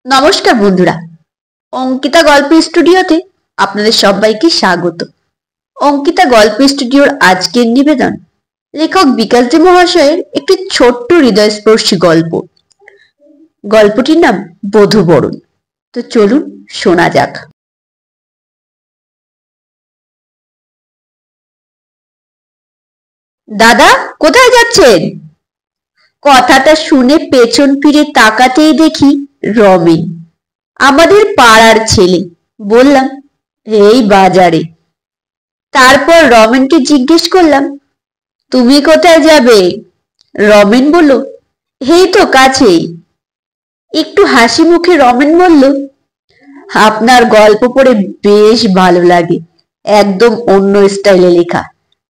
নমস্কার বন্ধুরা, অঙ্কিতা গল্প স্টুডিওতে আপনাদের সবাইকে স্বাগত। অঙ্কিতা গল্প স্টুডিওর আজকের নিবেদন লেখক বিকাশ দে মহাশয়ের একটি ছোট্ট হৃদয়স্পর্শী গল্প। গল্পটির নাম বধূবরণ। তো চলুন শোনা যাক। দাদা, কোথায় যাচ্ছেন? কথাটা শুনে পেছন ফিরে তাকাতেই দেখি রমেন, আমাদের পাড়ার ছেলে। বললাম, এই বাজারে। তারপর রমেনকে জিজ্ঞেস করলাম, তুমি কোথায় যাবে? রমেন বলল, এই তো কাছেই। একটু হাসি মুখে রমেন বলল, আপনার গল্প পড়ে বেশ ভালো লাগে, একদম অন্য স্টাইলে লেখা,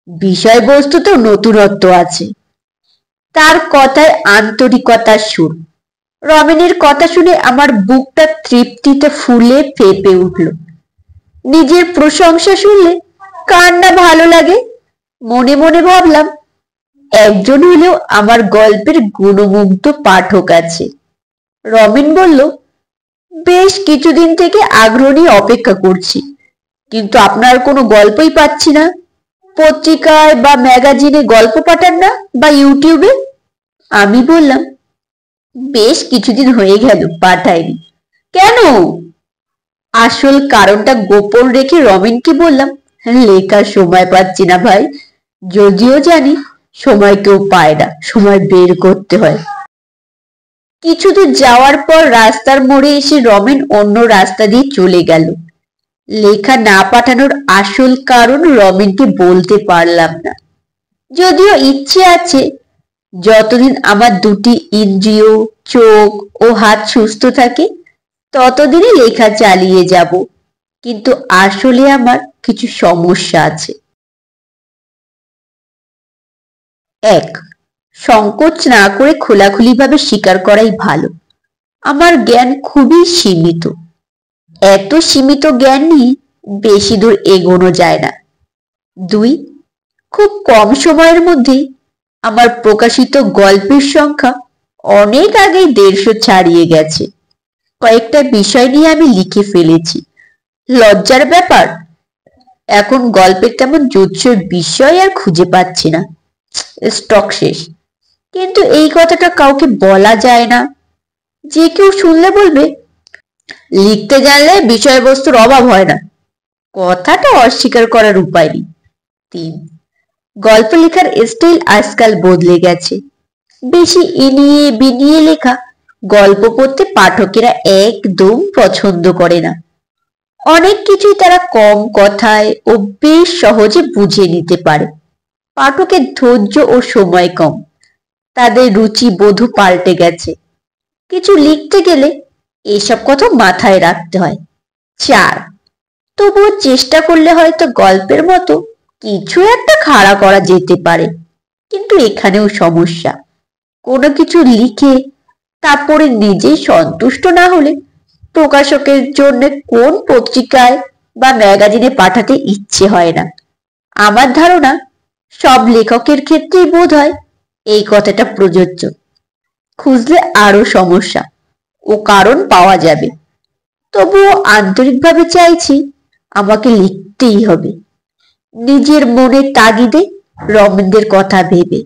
বিষয়বস্তুতেও নতুনত্ব আছে। তার কথায় আন্তরিকতার সুর। রমেনের কথা শুনে আমার বুকটা তৃপ্তিতে ফুলে ফেপে উঠল। নিজের প্রশংসা শুনলে কার না ভালো লাগে। মনে মনে ভাবলাম, একজন হলেও আমার গল্পের গুণমুগ্ধ পাঠক আছে। রমেন বলল, বেশ কিছুদিন থেকে আগ্রহ নিয়ে অপেক্ষা করছি, কিন্তু আপনার কোনো গল্পই পাচ্ছি না। পত্রিকায় বা ম্যাগাজিনে গল্প পাঠান না, বা ইউটিউবে? আমি বললাম, বেশ কিছুদিন হয়ে গেল পাঠাইনি। কেন? আসল কারণটা গোপন রেখে রমেনকে বললাম, লেখার সময় পাচ্ছি না ভাই। যদিও জানি সময় কেউ পায় না, সময় বের করতে হয়। কিছুদূর যাওয়ার পর রাস্তার মোড়ে এসে রমেন অন্য রাস্তা দিয়ে চলে গেল। লেখা না পাঠানোর আসল কারণ রমেনকে বলতে পারলাম না, যদিও ইচ্ছে আছে যতদিন আমার দুটি ইন্দ্রিয়, চোখ ও হাত সুস্থ থাকে ততদিনই লেখা চালিয়ে যাব। কিন্তু আসলে আমার কিছু সমস্যা আছে। এক, সংকোচ না করে খোলাখুলিভাবে স্বীকার করাই ভালো, আমার জ্ঞান খুবই সীমিত। এত সীমিত জ্ঞান নিয়ে বেশি দূর এগোনো যায় না। দুই, খুব কম সময়ের মধ্যেই আমার প্রকাশিত গল্পের সংখ্যা অনেক আগেই 150 ছাড়িয়ে গেছে। কয়েকটা বিষয় নিয়ে আমি লিখে ফেলেছি। লজ্জার ব্যাপার, এখন গল্পের তেমন জুৎসই বিষয় আর খুঁজে পাচ্ছি না, স্টক শেষ। কিন্তু এই কথাটা কাউকে বলা যায় না, যে কেউ শুনলে বলবে, লিখতে জানলে বিষয়বস্তুর অভাব হয় না। কথাটা অস্বীকার করার উপায় নেই। তিন, গল্প লেখার স্টাইল আজকাল বদলে গেছে। বেশি ইনিয়ে বিনিয়ে লেখা গল্প পড়তে পাঠকেরা একদম পছন্দ করে না। অনেক কিছুই তারা কম কথায় ও বেশ সহজে বুঝে নিতে পারে। পাঠকের ধৈর্য ও সময় কম, তাদের রুচি বোধ পাল্টে গেছে। কিছু লিখতে গেলে এসব কথা মাথায় রাখতে হয়। চার, তবুও চেষ্টা করলে হয়তো গল্পের মতো কিছু একটা খাড়া করা যেতে পারে। কিন্তু এখানেও সমস্যা, কোনো কিছু লিখে তারপরে নিজেই সন্তুষ্ট না হলে প্রকাশকের জন্য কোন পত্রিকায় বা ম্যাগাজিনে পাঠাতে ইচ্ছে হয় না। আমার ধারণা সব লেখকের ক্ষেত্রেই বোধ হয় এই কথাটা প্রযোজ্য। খুঁজলে আরো সমস্যা ও কারণ পাওয়া যাবে। তবুও আন্তরিকভাবে চাইছি আমাকে লিখতেই হবে, নিজের মনের তাগিদে, রমেনদের কথা ভেবে।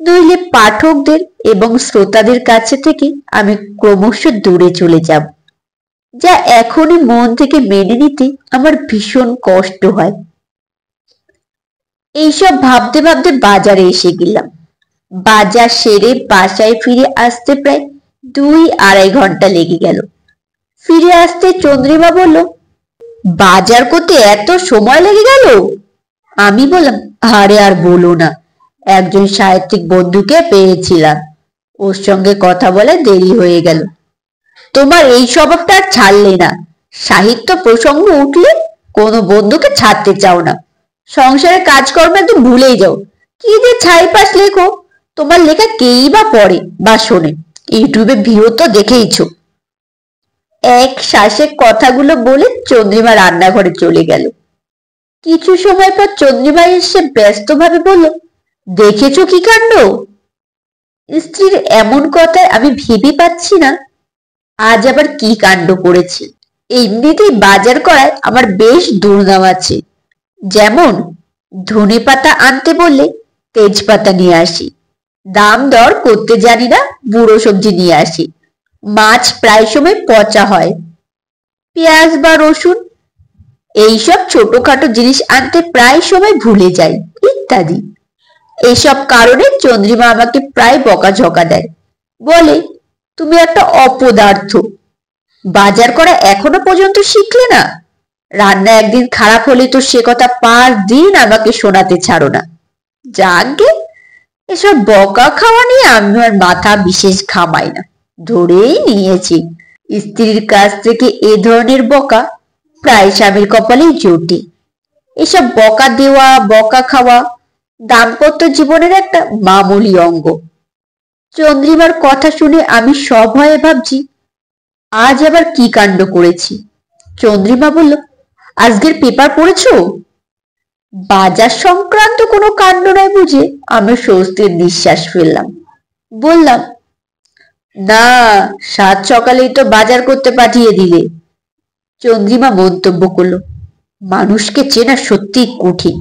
নইলে পাঠকদের এবং শ্রোতাদের কাছে থেকে আমি ক্রমশ দূরে চলে যাব, যা এখনই মন থেকে মেনে নিতে আমার ভীষণ কষ্ট হয়। এইসব ভাবতে ভাবতে বাজারে এসে গেলাম। বাজার সেরে বাসায় ফিরে আসতে প্রায় 2-2.5 ঘন্টা লেগে গেল। ফিরে আসতে চন্দ্রিমা বলল, বাজার করতে এত সময় লেগে গেল? আমি বললাম, আরে আর বলো না, একজন সাহিত্যিক বন্ধুকে পেয়েছিলাম, ওর সঙ্গে কথা বলে দেরি হয়ে গেল। তোমার এই স্বভাবটা আর ছাড়লে না। সাহিত্য প্রসঙ্গ উঠলে কোনো বন্ধুকে ছাড়তে চাও না। সংসারের কাজকর্ম একদম ভুলেই যাও। কি যে ছাইপাশ লেখো, তোমার লেখা কেই বা পড়ে বা শোনে? ইউটিউবে ভিউ তো দেখেইছো। এক শ্বাসে কথাগুলো বলে চন্দ্রিমা রান্নাঘরে চলে গেল। কিছু সময় পর চন্দ্রিমা এসে ব্যস্তভাবে বলল, দেখেছো কি কাণ্ড? স্ত্রীর এমন কথায় আমি ভেবে পাচ্ছি না আজ আবার কি কাণ্ড করেছি। এমনিতেই বাজার করায় আমার বেশ দুর্নাম আছে। যেমন ধনেপাতা আনতে বললে তেজপাতা নিয়ে আসি, দাম দর করতে জানি না বুড়ো সবজি নিয়ে আসি, মাছ প্রায় সময় পচা হয়, পেঁয়াজ বা রসুন এইসব ছোটখাটো জিনিস আনতে প্রায় সময় ভুলে যাই, ইত্যাদি। এইসব কারণে চন্দ্রিমা আমাকে প্রায় বকাঝকা দেয়, বলে তুমি একটা অপদার্থ, বাজার করা এখনো পর্যন্ত শিখলে না, রান্না একদিন খারাপ হলে তো সে কথা 5 দিন আমাকে শোনাতে ছাড়ো না। যাকে এসব বকা খাওয়া নিয়ে আমি আর মাথা বিশেষ ঘামাই না, ধরেই নিয়েছি স্ত্রীর কাছ থেকে এ ধরনের বকা প্রায় স্বামীর কপালেই জোটে। এসব বকা দেওয়া বকা খাওয়া দাম্পত্য জীবনের একটা মামুলি অঙ্গ। চন্দ্রিমার কথা শুনে আমি সভয়ে ভাবছি আজ আবার কি কাণ্ড করেছি। চন্দ্রিমা বলল, আজকের পেপার পড়েছো? বাজার সংক্রান্ত কোনো কাণ্ড নয় বুঝে আমি স্বস্তির নিঃশ্বাস ফেললাম। বললাম, না, সাত সকালেই তো বাজার করতে পাঠিয়ে দিলে। চন্দ্রিমা মন্তব্য করলো, মানুষকে চেনা সত্যি কঠিন।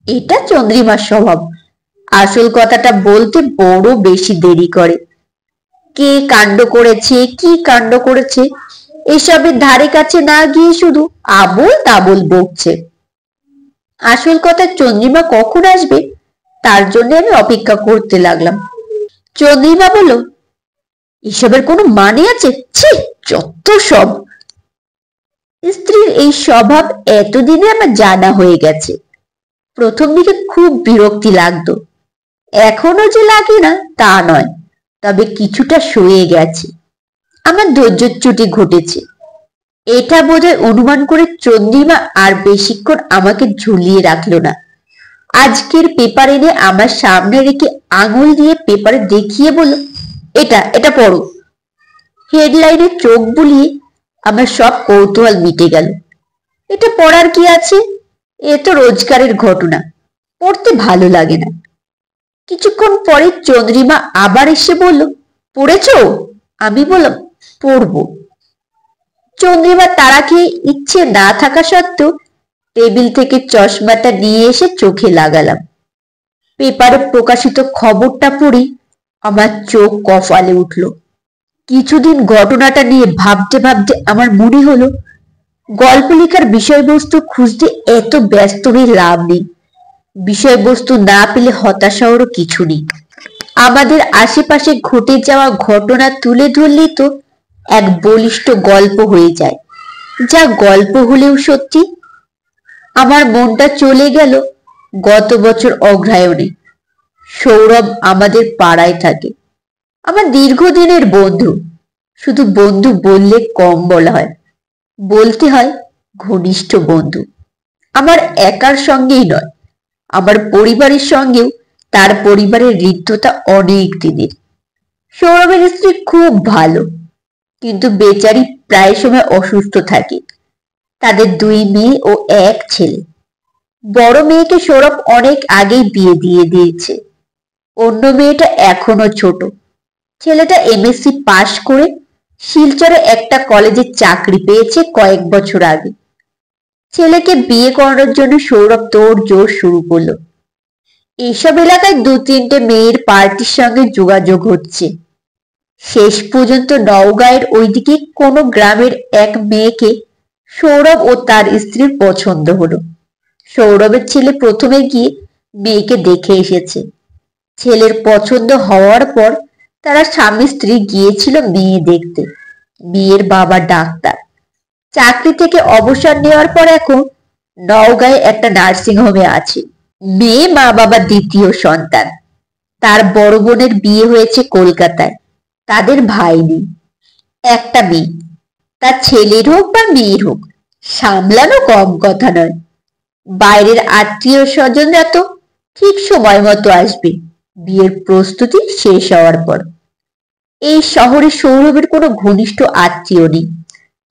এটা চন্দ্রিমার স্বভাব, আসল কথাটা বলতে বড় বেশি দেরি করে। কে কাণ্ড করেছে কি কাণ্ড করেছে এসবের ধারে কাছে না গিয়ে শুধু আবোল তাবোল বকছে। আসল কথা চন্দ্রিমা কখন আসবে তার জন্য আমি অপেক্ষা করতে লাগলাম। চন্দ্রিমা বলল, এসবের কোনো মানে আছে? ছি, যত সব। স্ত্রীর এই স্বভাব এতদিনে আমার জানা হয়ে গেছে। প্রথম দিকে খুব বিরক্তি লাগতো, এখনো যে লাগে না তা নয়, তবে কিছুটা সয়ে গেছে। আমার ধৈর্যচ্যুতি ঘটেছে। এটা বোধহয় অনুমান করে চন্দ্রিমা আর বেশিক্ষণ আমাকে ঝুলিয়ে রাখলো না। আজকের পেপার এনে আমার সামনে রেখে আঙুল দিয়ে পেপারে দেখিয়ে বলল, এটা এটা পড়ো। হেডলাইনে চোখ বুলিয়ে আমার সব কৌতূহল মিটে গেল। এটা পড়ার কি আছে? এ তো রোজগারের ঘটনা, পড়তে ভালো লাগে না। কিছুক্ষণ পরে চন্দ্রিমা আবার এসে বলল, পড়েছো? আমি বললাম, পড়বো। চন্দ্রিমা তাড়া খেয়ে ইচ্ছে না থাকা সত্ত্বেও টেবিল থেকে চশমাটা নিয়ে এসে চোখে লাগালাম। পেপারে প্রকাশিত খবরটা পড়ি আমার চোখ কপালে উঠল। কিছুদিন ঘটনাটা নিয়ে ভাবতে ভাবতে আমার মনে হলো গল্প লেখার বিষয়বস্তু খুঁজতে এত ব্যস্ত হয়ে লাভ নেই। বিষয়বস্তু না পেলে হতাশারও কিছু নেই। আমাদের আশেপাশে ঘটে যাওয়া ঘটনা তুলে ধরলেই তো এক বলিষ্ঠ গল্প হয়ে যায়, যা গল্প হলেও সত্যি। আমার মনটা চলে গেল গত বছর অগ্রহায়ণে। সৌরভ আমাদের পাড়ায় থাকে, আমার দীর্ঘদিনের বন্ধু। শুধু বন্ধু বললে কম বলা হয়, বলতে হয় ঘনিষ্ঠ বন্ধু। আমার একার সঙ্গেই নয়, আমার পরিবারের সঙ্গেও তার পরিবারের হৃদ্যতা অনেক দিনের। সৌরভের স্ত্রী খুব ভালো, কিন্তু বেচারি প্রায় সময় অসুস্থ থাকে। তাদের 2 মেয়ে ও 1 ছেলে। বড় মেয়েকে সৌরভ অনেক আগেই বিয়ে দিয়ে দিয়েছে, অন্য মেয়েটা এখনো ছোট। ছেলেটা এমএসসি পাশ করে শিলচরে একটা কলেজে চাকরি পেয়েছে কয়েক বছর আগে। ছেলেকে বিয়ে করানোর জন্য সৌরভ তোড়জোড় শুরু করলো। এইসব এলাকায় 2-3টে মেয়ের পার্টির সঙ্গে যোগাযোগ হচ্ছে। শেষ পর্যন্ত নওগাঁয়ের ওইদিকে কোনো গ্রামের এক মেয়েকে সৌরভ ও তার স্ত্রীর পছন্দ হলো। সৌরভের ছেলে প্রথমে গিয়ে মেয়েকে দেখে এসেছে। ছেলের পছন্দ হওয়ার পর তারা স্বামী স্ত্রী গিয়েছিল মেয়ে দেখতে। মেয়ের বাবা ডাক্তার, চাকরি থেকে অবসর নেওয়ার পর এখন নওগাঁয়ে একটা নার্সিং হোমে আছে। মেয়ে মা বাবার দ্বিতীয় সন্তান। তার বড় বোনের বিয়ে হয়েছে কলকাতায়, তাদের ভাই নেই। একটা মেয়ে, তার ছেলের হোক বা মেয়ের হোক, সামলানো কম কথা নয়। বাইরের আত্মীয় স্বজনরা তো ঠিক সময় মতো আসবে বিয়ের প্রস্তুতি শেষ হওয়ার পর। এই শহরে সৌরভের কোনো ঘনিষ্ঠ আত্মীয় নেই,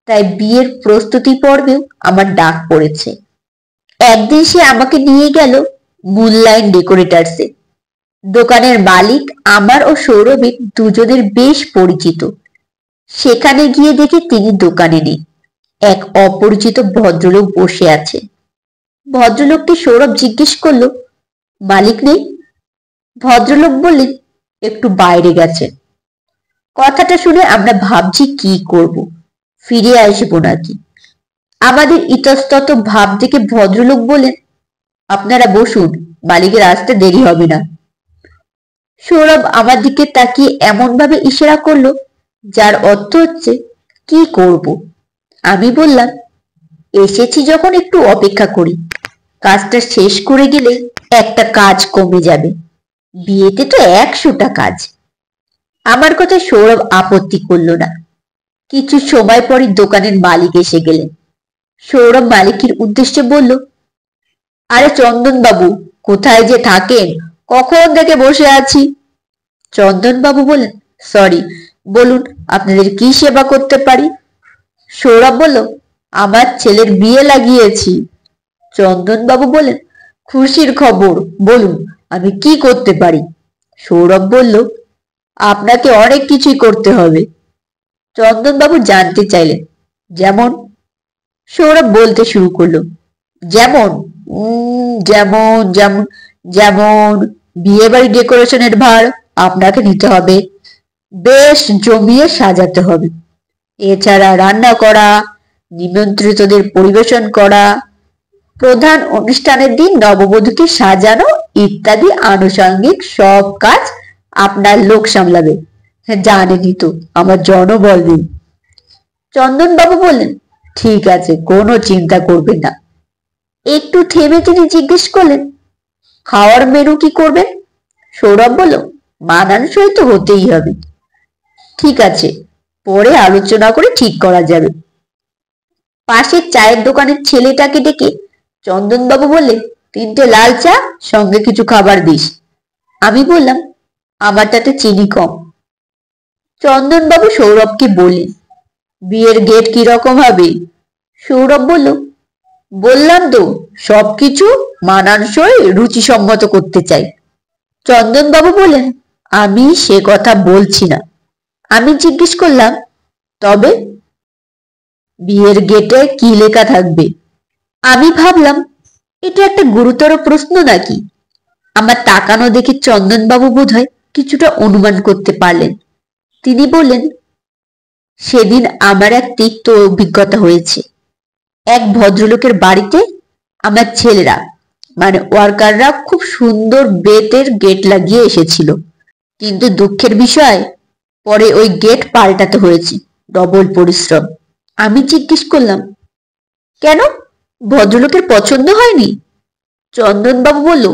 তাই বিয়ের প্রস্তুতি পর্বেও আমার ডাক পড়েছে। একদিন সে আমাকে নিয়ে গেল মুনলাইট ডেকোরেটার্সে। দোকানের মালিক আমার ও সৌরভের দুজনের বেশ পরিচিত। সেখানে গিয়ে দেখি তিনি দোকানে নেই। এক অপরিচিত ভদ্রলোক বসে আছে। ভদ্রলোককে সৌরভ জিজ্ঞেস করলো, মালিক নেই? ভদ্রলোক বললেন, একটু বাইরে গেছেন। কথাটা শুনে আমরা ভাবছি কি করব, ফিরে আসবো নাকি। আমাদের ইতস্তত ভাব দেখে ভদ্রলোক বলেন, আপনারা বসুন, মালিকের আসতে দেরি হবে না। সৌরভ আমার দিকে তাকিয়ে এমন ভাবে ইশারা করলো যার অর্থ হচ্ছে কি করব। আমি বললাম, এসেছি যখন একটু অপেক্ষা করি, কাজটা শেষ করে গেলে একটা কাজ কমে যাবে, বিয়েতে তো 100টা কাজ। আমার কথায় সৌরভ আপত্তি করলো না। কিছু সময় পরই দোকানের মালিক এসে গেলেন। সৌরভ মালিকের উদ্দেশ্যে বলল, আরে চন্দন বাবু, কোথায় যে থাকেন, কখন থেকে বসে আছি। চন্দন বাবু বললেন, সরি, বলুন আপনাদের কি সেবা করতে পারি। সৌরভ বলল, আমার ছেলের বিয়ে লাগিয়েছি। চন্দন বাবু বললেন, খুশির খবর, বলুন আমি কি করতে পারি। সৌরভ বলল, আপনাকে অনেক কিছুই করতে হবে। চন্দন বাবু জানতে চাইলেন, যেমন? সৌরভ বলতে শুরু করলো, যেমন যেমন যেমন যেমন বিয়ে বাড়ি ডেকোরেশনের ভার আপনাকে নিতে হবে, বেশ জমিয়ে সাজাতে হবে। এছাড়া রান্না করা, নিমন্ত্রিতদের পরিবেশন করা, প্রধান অনুষ্ঠানের দিন নববধূকে সাজানো ইত্যাদি আনুষঙ্গিক সব কাজ আপনার লোক সামলাবে। জানেনই তো আমার জনবল নেই। চন্দন বাবু বললেন, ঠিক আছে, কোনো চিন্তা করবেন না। একটু থেমে তিনি জিজ্ঞেস করলেন, খাওয়ার মেনু কি করবেন? সৌরভ বলল, মানানসই তো হতেই হবে। ঠিক আছে, পরে আলোচনা করে ঠিক করা যাবে। পাশের চায়ের দোকানের ছেলেটাকে ডেকে চন্দনবাবু বললেন, 3টে লাল চা, সঙ্গে কিছু খাবার দিস। আমি বললাম, আমার তাতে চিনি কম। চন্দনবাবু সৌরভকে বললেন, বিয়ের গেট কিরকম হবে? সৌরভ বলল, বললাম তো, সবকিছু মানানসই রুচিসম্মত করতে চাই। চন্দনবাবু বললেন, আমি সে কথা বলছি না। আমি জিজ্ঞেস করলাম, তবে বিয়ের গেটে কি লেখা থাকবে? আমি ভাবলাম এটা একটা গুরুতর প্রশ্ন নাকি। আমার তাকানো দেখে চন্দনবাবু বোধহয় কিছুটা অনুমান করতে পারলেন। তিনি বললেন, সেদিন আমার এক তিক্ত অভিজ্ঞতা হয়েছে। এক ভদ্রলোকের বাড়িতে আমার ছেলেরা মানে ওয়ার্কাররা খুব সুন্দর বেতের গেট লাগিয়ে এসেছিল, কিন্তু দুঃখের বিষয় পরে ওই গেট পাল্টাতে হয়েছে, ডবল পরিশ্রম। আমি জিজ্ঞেস করলাম, কেন, ভদ্রলোকের পছন্দ হয়নি? চন্দনবাবু বলল,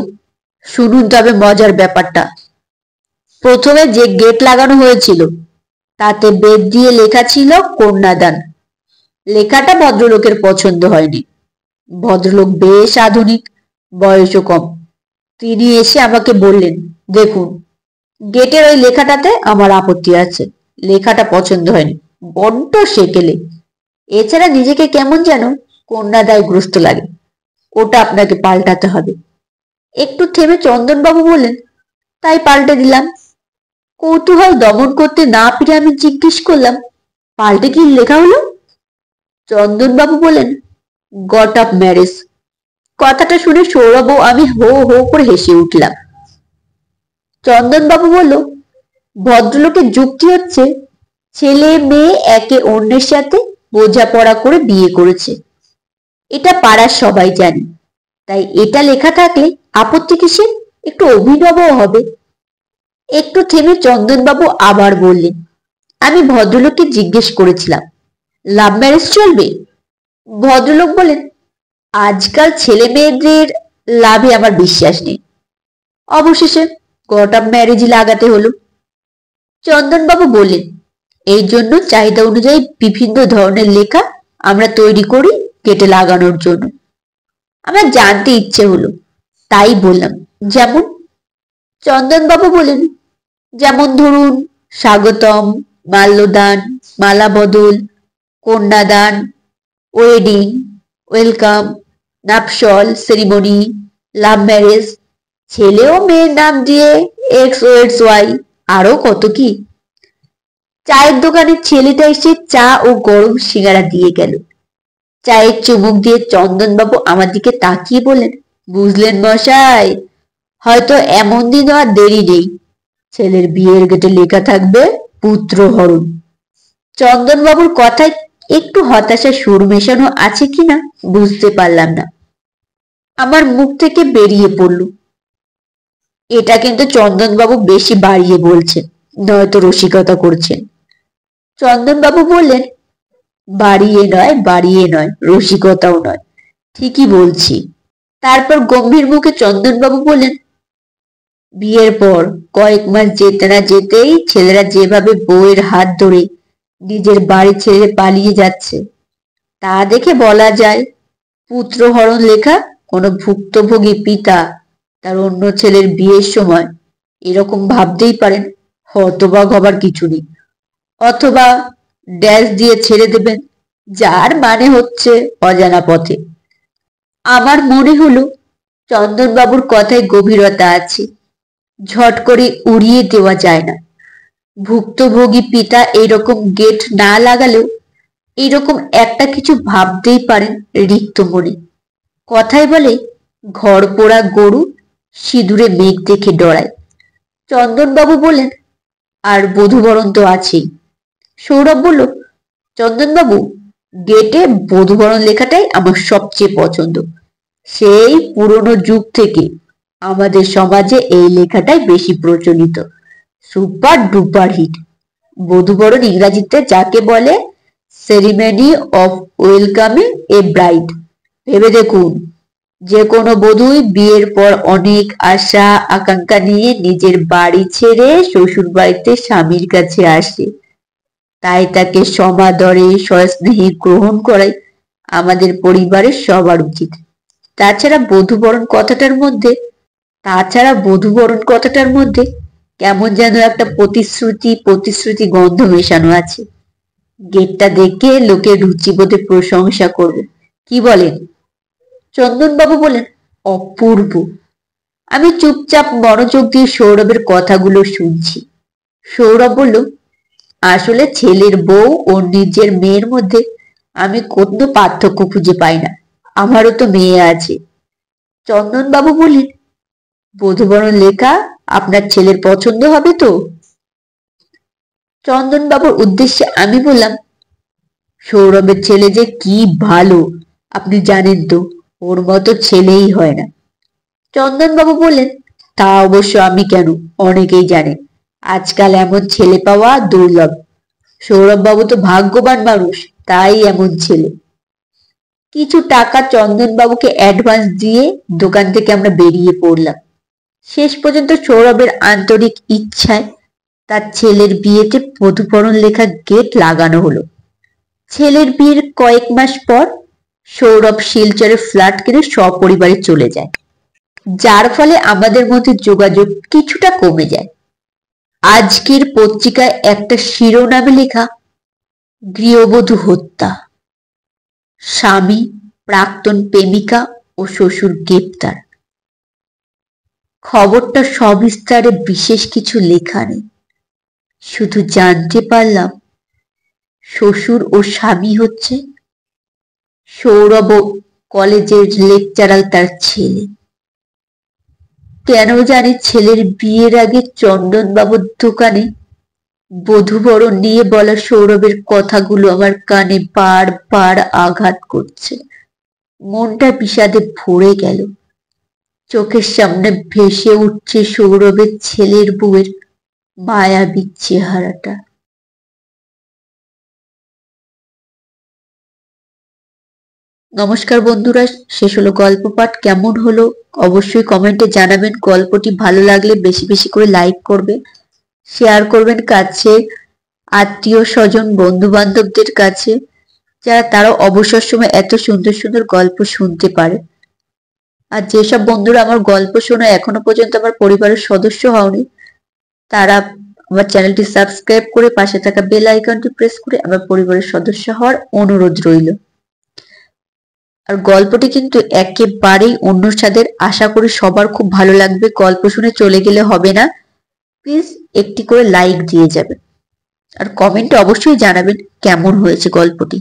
শুনুন তবে মজার ব্যাপারটা। প্রথমে যে গেট লাগানো হয়েছিল তাতে বেত দিয়ে লেখা ছিল কন্যাদান। লেখাটা ভদ্রলোকের পছন্দ হয়নি। ভদ্রলোক বেশ আধুনিক, বয়সও কম। তিনি এসে আমাকে বললেন, দেখুন, গেটের ওই লেখাটাতে আমার আপত্তি আছে, লেখাটা পছন্দ হয়নি, বড্ড সেকেলে। এছাড়া নিজেকে কেমন যেন কন্যাদায়গ্রস্ত লাগে, ওটা আপনাকে পাল্টাতে হবে। একটু থেমে চন্দনবাবু বললেন, তাই পাল্টে দিলাম। কৌতূহল দমন করতে না পেরে আমি জিজ্ঞেস করলাম, পাল্টে কি লেখা হলো? চন্দনবাবু বললেন, গট আপ ম্যারেজ। কথাটা শুনে সৌরভ ও আমি হো হো করে হেসে উঠলাম। চন্দনবাবু বলল, ভদ্রলোকের যুক্তি হচ্ছে ছেলে মেয়ে একে অন্যের সাথে বোঝাপড়া করে বিয়ে করেছে, এটা পাড়ার সবাই জানে, তাই এটা লেখা থাকলে আপত্তি কিসের, একটু অভিনবও হবে। একটু থেমে চন্দনবাবু আবার বললেন, আমি ভদ্রলোককে জিজ্ঞেস করেছিলাম, লাভ ম্যারেজ চলবে? ভদ্রলোক বলেন, আজকাল ছেলে মেয়েদের লাভে আমার বিশ্বাস নেই। অবশেষে গট আপ ম্যারেজই লাগাতে হলো। চন্দনবাবু বললেন, এই জন্য চাহিদা অনুযায়ী বিভিন্ন ধরনের লেখা আমরা তৈরি করি গেটে লাগানোর জন্য। আমার জানতে ইচ্ছে হলো, তাই বললাম, যেমন? চন্দনবাবু বলেন, যেমন ধরুন, স্বাগতম, মাল্যদান, মালা বদল, কন্যাদান, ওয়েডিং, ওয়েলকাম, নাপসল সেরিমনি, লাভ ম্যারেজ, ছেলে ও মেয়ের নাম দিয়ে XOXY, আরো কত কি। চায়ের দোকানের ছেলেটা এসে চা ও গরম সিঙ্গারা দিয়ে গেল। চায়ের চুমুক দিয়ে চন্দনবাবু আমার দিকে তাকিয়ে বললেন, বুঝলেন মশাই, হয়তো এমন দিন আর দেরি নেই, ছেলের বিয়ের গেটে লেখা থাকবে পুত্র হরণ। চন্দনবাবুর কথায় একটু হতাশা সুর মেশানো আছে কিনা বুঝতে পারলাম না। আমার মুখ থেকে বেরিয়ে পড়ল, এটা কিন্তু চন্দনবাবু বেশি বাড়িয়ে বলছেন, নয়তো রসিকতা করছেন। চন্দনবাবু বললেন, বাড়িয়ে নয়, রসিকতাও নয়, ঠিকই বলছি। তারপর গম্ভীর মুখে চন্দনবাবু বললেন, বিয়ের পর কয়েক মাস যেতে না যেতেই ছেলেরা যেভাবে বউয়ের হাত ধরে নিজের বাড়ি ছেড়ে পালিয়ে যাচ্ছে, তা দেখে বলা যায় পুত্র হরণ লেখা কোনো ভুক্তভোগী পিতা তার অন্য ছেলের বিয়ের সময় এরকম ভাবতেই পারেন, হতবাক হবার কিছু নেই। অথবা ড্যাশ দিয়ে ছেড়ে দেবেন, যার মানে হচ্ছে অজানা পথে। আমার মনে হলো চন্দনবাবুর কথায় গভীরতা আছে, ঝট করে উড়িয়ে দেওয়া যায় না। ভুক্তভোগী পিতা এইরকম গেট না লাগালেও এইরকম একটা কিছু ভাবতেই পারেন রিক্ত মনে। কথায় বলে, ঘর পোড়া গরু সিঁদুরে মেঘ দেখে ডরায়। চন্দনবাবু বললেন, আর বধূবরণ তো আছেই। সৌরভ বলল, চন্দনবাবু, গেটে বধূবরণ লেখাটাই আমার সবচেয়ে পছন্দ। সেই পুরনো যুগ থেকে আমাদের সমাজে এই লেখাটাই বেশি প্রচলিত, সুপার ডুপার হিট। বধূবরণ ইংরাজিতে যাকে বলে ceremony of welcoming a bride. ভেবে দেখুন, যে কোনো বধূই বিয়ের পর অনেক আশা আকাঙ্ক্ষা নিয়ে নিজের বাড়ি ছেড়ে শ্বশুর বাড়িতে স্বামীর কাছে আসে, তাই তাকে সমাদরে সস্নেহে গ্রহণ করাই আমাদের পরিবারের সবার উচিত। তাছাড়া বধূবরণ কথাটার মধ্যে কেমন যেন একটা প্রতিশ্রুতি গন্ধ মেশানো আছে। গেটটা দেখে লোকের রুচিবোধে প্রশংসা করবে, কি বলেন? চন্দনবাবু বলেন, অপূর্ব। আমি চুপচাপ মনোযোগ দিয়ে সৌরভের কথাগুলো শুনছি। সৌরভ বলল, আসলে ছেলের বউ ও নিজের মেয়ের মধ্যে আমি কোনো পার্থক্য খুঁজে পাই না, আমারও তো মেয়ে আছে। চন্দনবাবু বললেন, বধূবরণ লেখা আপনার ছেলের পছন্দ হবে তো? চন্দনবাবুর উদ্দেশ্যে আমি বললাম, সৌরভের ছেলে যে কি ভালো আপনি জানেন তো, ওর মতো ছেলেই হয় না। চন্দনবাবু বললেন, তা অবশ্য আমি কেন, অনেকেই জানে। আজকাল এমন ছেলে পাওয়া দুর্লভ। সৌরভবাবু তো ভাগ্যবান মানুষ, তাই এমন ছেলে। কিছু টাকা চন্দনবাবুকে অ্যাডভান্স দিয়ে দোকান থেকে আমরা বেরিয়ে পড়লাম। শেষ পর্যন্ত সৌরভের আন্তরিক ইচ্ছায় তার ছেলের বিয়েতে বধূবরণ লেখা গেট লাগানো হলো। ছেলের বিয়ের কয়েক মাস পর সৌরভ শিলচরে ফ্ল্যাট কিনে সপরিবারে চলে যায়, যার ফলে আমাদের মধ্যে যোগাযোগ কিছুটা কমে যায়। আজকের পত্রিকায় একটা শিরোনামে লেখা, গৃহবধূ হত্যা, স্বামী, প্রাক্তন প্রেমিকা ও শ্বশুর গ্রেপ্তার। খবরটা সবিস্তারে বিশেষ কিছু লেখা নেই, শুধু জানতে পারলাম শ্বশুর ও স্বামী হচ্ছে সৌরভ কলেজের লেকচারার তার ছেলে। কেন জানি ছেলের বিয়ের আগে চন্দনবাবুর দোকানে বধূবরণ নিয়ে বলা সৌরভের কথাগুলো আমার কানে বারবার আঘাত করছে। মনটা বিষাদে ভরে গেল। চোখের সামনে ভেসে উঠছে সৌরভের ছেলের বউয়ের মায়াবী চেহারাটা। নমস্কার বন্ধুরা, শেষ হলো গল্প পাঠ। কেমন হলো অবশ্যই কমেন্টে জানাবেন। গল্পটি ভালো লাগলে বেশি বেশি করে লাইক করবেন, শেয়ার করবেন কাছে আত্মীয় স্বজন বন্ধু বান্ধবদের কাছে, যারা তারা অবসর সময় এত সুন্দর সুন্দর গল্প শুনতে পারে। আর যেসব বন্ধুরা আমার গল্প শোনা এখনো পর্যন্ত আমার পরিবারের সদস্য হওনি, তারা আমার চ্যানেলটি সাবস্ক্রাইব করে পাশে থাকা বেল আইকনটি প্রেস করে আমার পরিবারের সদস্য হওয়ার অনুরোধ রইল। আর গল্পটি কিন্তু একেবারেই অন্য স্বাদের, আশা করি সবার খুব ভালো লাগবে। গল্প শুনে চলে গেলে হবে না, প্লিজ একটি করে লাইক দিয়ে যাবেন। আর কমেন্টে অবশ্যই জানাবেন কেমন হয়েছে গল্পটি।